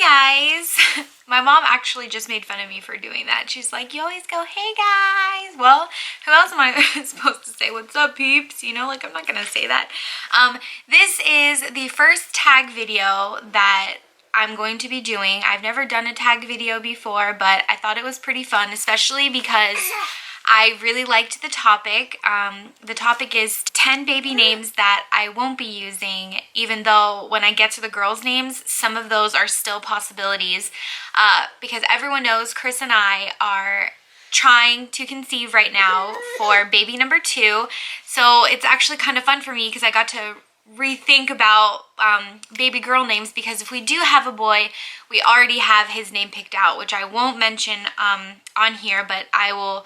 guys. My mom actually just made fun of me for doing that. She's like, you always go, hey guys. Well, who else am I supposed to say? What's up, peeps? You know, like I'm not gonna say that. This is the first tag video that I'm going to be doing. I've never done a tag video before, but I thought it was pretty fun, especially because I really liked the topic. The topic is 10 baby names that I won't be using, even though when I get to the girls' names, some of those are still possibilities, because everyone knows Chris and I are trying to conceive right now for baby number 2. So it's actually kind of fun for me because I got to rethink about baby girl names, because if we do have a boy, we already have his name picked out, which I won't mention on here, but I will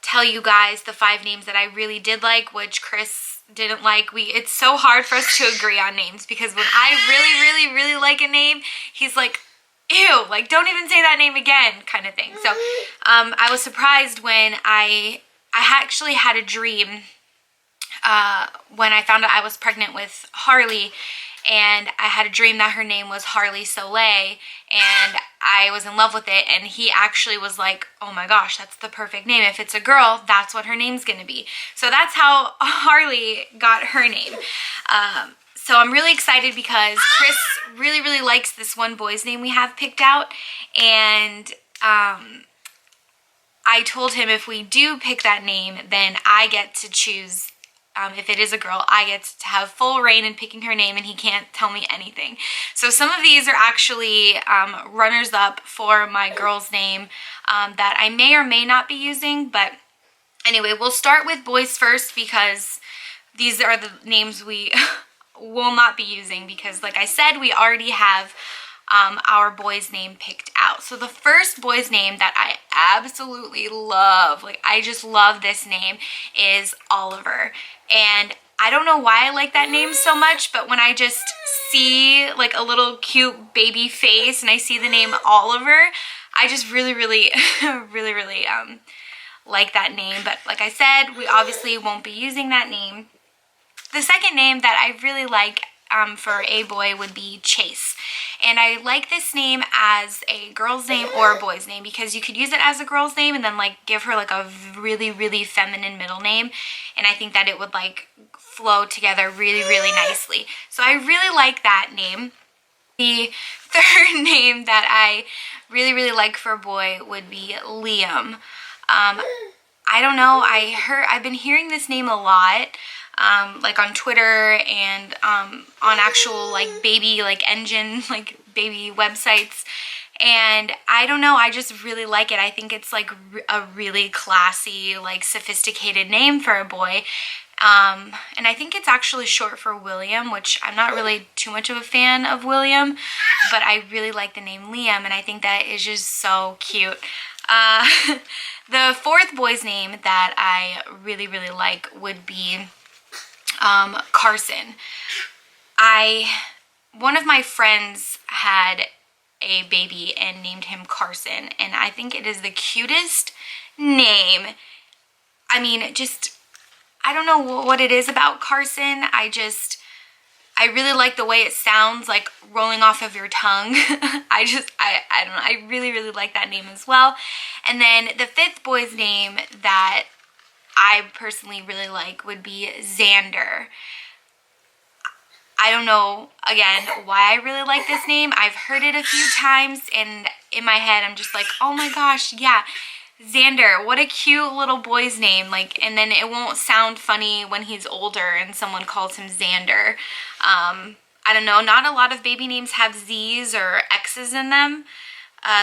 tell you guys the 5 names that I really did like, which Chris didn't like. It's so hard for us to agree on names, because when I really like a name, he's like, ew, like don't even say that name again, kind of thing. So I was surprised when I actually had a dream when I found out I was pregnant with Harley, and I had a dream that her name was Harley Soleil, and I was in love with it, and he actually was like, oh my gosh, that's the perfect name. If it's a girl, that's what her name's gonna be. So that's how Harley got her name. So I'm really excited because Chris really likes this one boy's name we have picked out, and I told him if we do pick that name, then I get to choose. If it is a girl, I get to have full reign in picking her name, and he can't tell me anything. So some of these are actually runners-up for my girl's name that I may or may not be using. But anyway, we'll start with boys first, because these are the names we will not be using, because like I said, we already have our boy's name picked out. So the first boy's name that I absolutely love, like I just love this name, is Oliver. And I don't know why I like that name so much, but when I just see like a little cute baby face and I see the name Oliver, I just really like that name. But like I said, we obviously won't be using that name. The second name that I really like for a boy would be Chase. And I like this name as a girl's name or a boy's name, because you could use it as a girl's name and then like give her like a really feminine middle name, and I think that it would like flow together really nicely. So I really like that name. The third name that I really like for a boy would be Liam. I don't know, I've been hearing this name a lot, like on Twitter and on actual like baby like engine, like baby websites, and I don't know, I just really like it. I think it's like a really classy, like sophisticated name for a boy, and I think it's actually short for William, which I'm not really too much of a fan of William, but I really like the name Liam, and I think that is just so cute. The fourth boy's name that I really like would be Carson. One of my friends had a baby and named him Carson, and I think it is the cutest name. I mean, I don't know what it is about Carson. I really like the way it sounds, like rolling off of your tongue. I don't know, I really like that name as well. And then the fifth boy's name that I personally really like would be Xander. I don't know, again, why I really like this name. I've heard it a few times, and in my head I'm just like, oh my gosh, yeah, Xander, what a cute little boy's name. Like, and then it won't sound funny when he's older and someone calls him Xander. I don't know, not a lot of baby names have Z's or X's in them.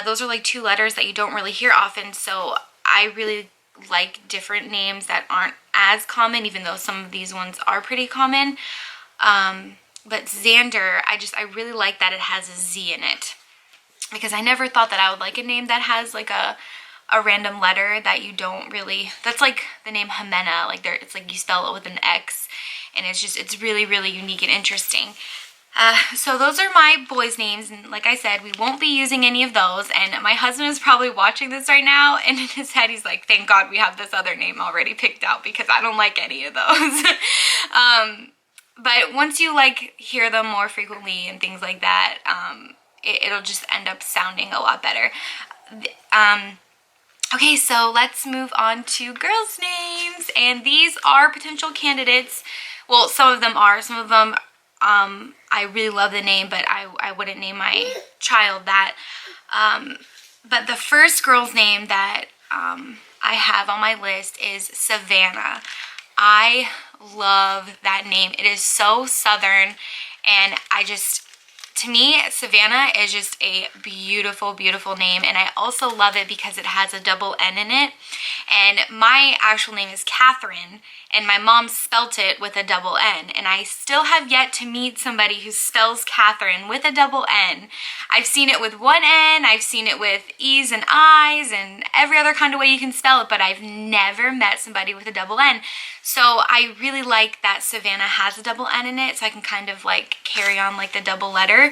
Those are like 2 letters that you don't really hear often, so I really like different names that aren't as common, even though some of these ones are pretty common. But Xander, I really like that it has a Z in it, because I never thought that I would like a name that has like a random letter that you don't really, that's like the name Jimena, like it's like you spell it with an X, and it's really unique and interesting. So those are my boys' names, and like I said, we won't be using any of those, and my husband is probably watching this right now, and in his head he's like, thank God we have this other name already picked out, because I don't like any of those. But once you like hear them more frequently and things like that, it'll just end up sounding a lot better. Okay, so let's move on to girls' names, and these are potential candidates. Well, some of them are. Some of them, I really love the name, but I wouldn't name my child that. But the first girl's name that I have on my list is Savannah. I love that name. It is so Southern, and to me, Savannah is just a beautiful, beautiful name, and I also love it because it has a double N in it, and my actual name is Catherine, and my mom spelt it with a double N, and I still have yet to meet somebody who spells Catherine with a double N. I've seen it with one N, I've seen it with E's and I's, and every other kind of way you can spell it, but I've never met somebody with a double N. So I really like that Savannah has a double N in it, so I can kind of like carry on like the double letter.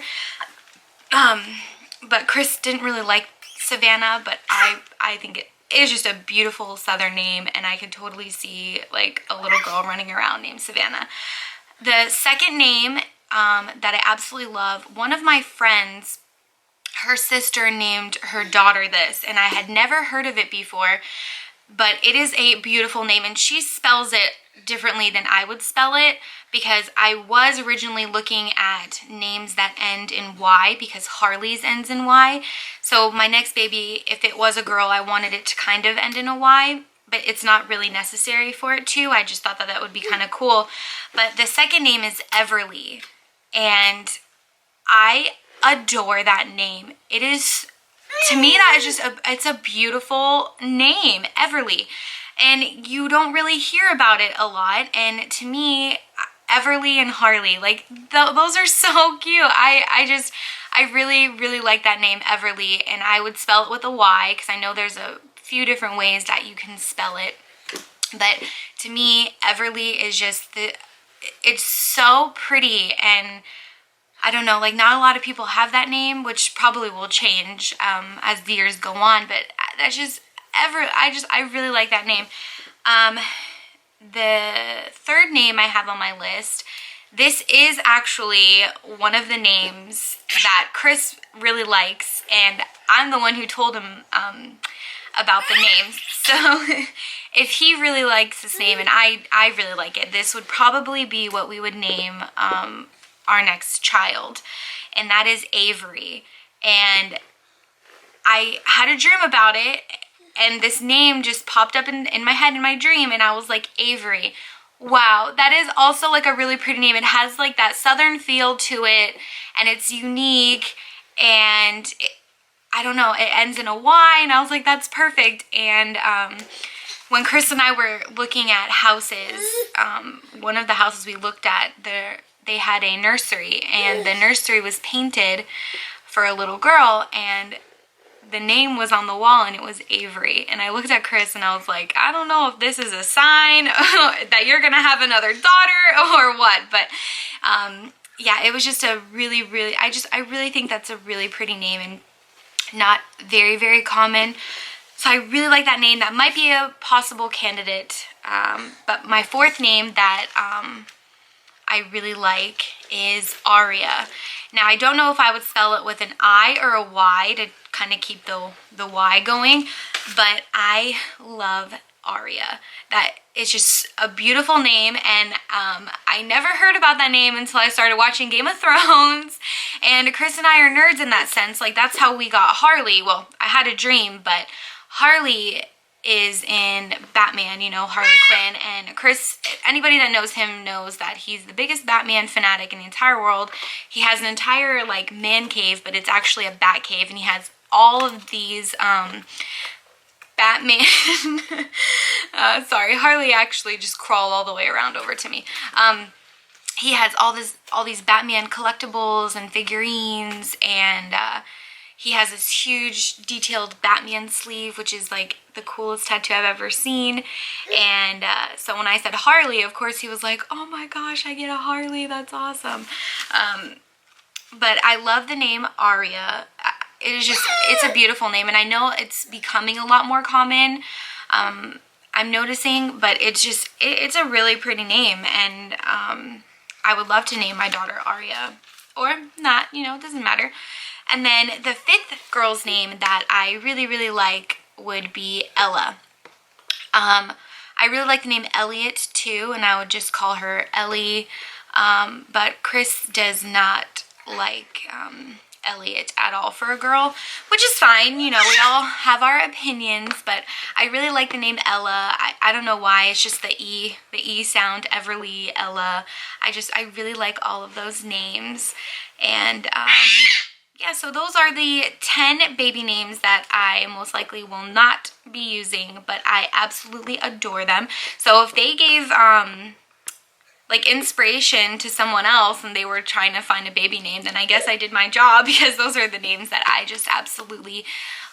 But Chris didn't really like Savannah, but I think it is just a beautiful Southern name, and I could totally see like a little girl running around named Savannah. The second name that I absolutely love, one of my friends, her sister named her daughter this, and I had never heard of it before, but it is a beautiful name, and she spells it differently than I would spell it, because I was originally looking at names that end in Y, because Harley's ends in Y. So my next baby, if it was a girl, I wanted it to kind of end in a Y, but it's not really necessary for it to. I just thought that that would be kind of cool. But the second name is Everly, and I adore that name. It is, to me, that is just it's a beautiful name, Everly. And you don't really hear about it a lot. And to me, Everly and Harley, like those are so cute. I really, really like that name, Everly. And I would spell it with a Y, because I know there's a few different ways that you can spell it. But to me, Everly is just, it's so pretty, and I don't know, like not a lot of people have that name, which probably will change as the years go on, but that's just, I really like that name. The third name I have on my list, this is actually one of the names that Chris really likes, and I'm the one who told him about the name. So if he really likes this name and I really like it, this would probably be what we would name our next child, and that is Avery. And I had a dream about it, and this name just popped up in my head in my dream, and I was like, Avery. Wow, that is also like a really pretty name. It has like that Southern feel to it, and it's unique, and I don't know, it ends in a Y, and I was like, that's perfect. And when Chris and I were looking at houses, one of the houses we looked at, they had a nursery, and the nursery was painted for a little girl, and the name was on the wall, and it was Avery. And I looked at Chris and I was like, I don't know if this is a sign that you're gonna have another daughter or what, but yeah, it was just a really, really, I really think that's a really pretty name, and not very, very common. So I really like that name. That might be a possible candidate. But my fourth name that I really like is Aria. Now, I don't know if I would spell it with an I or a Y to kind of keep the Y going, but I love Aria. That is just a beautiful name, and I never heard about that name until I started watching Game of Thrones, and Chris and I are nerds in that sense. Like, that's how we got Harley. Well, I had a dream, but Harley is in Batman, you know, Harley Quinn, and Chris, anybody that knows him knows that he's the biggest Batman fanatic in the entire world. He has an entire like man cave, but it's actually a bat cave, and he has all of these Batman sorry, Harley actually just crawled all the way around over to me. He has all these Batman collectibles and figurines, and he has this huge detailed Batman sleeve, which is like the coolest tattoo I've ever seen. And so when I said Harley, of course he was like, oh my gosh, I get a Harley, that's awesome. But I love the name Aria. It's a beautiful name, and I know it's becoming a lot more common, I'm noticing, but it's a really pretty name, and I would love to name my daughter Aria, or not, you know, it doesn't matter. And then the 5th girl's name that I really, really like would be Ella. I really like the name Elliot too, and I would just call her Ellie. But Chris does not like Elliot at all for a girl, which is fine. You know, we all have our opinions, but I really like the name Ella. I don't know why. It's just the E sound, Everly, Ella. I really like all of those names. And yeah, so those are the 10 baby names that I most likely will not be using, but I absolutely adore them. So if they gave like inspiration to someone else and they were trying to find a baby name, then I guess I did my job, because those are the names that I just absolutely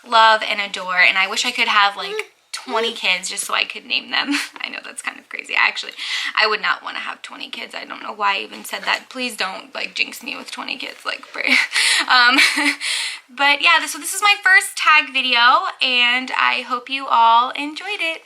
love and adore. And I wish I could have like 20 kids just so I could name them. I know that's kind of crazy. Actually, I would not want to have 20 kids. I don't know why I even said that. Please don't like jinx me with 20 kids, like pray. But yeah, so this is my first tag video, and I hope you all enjoyed it.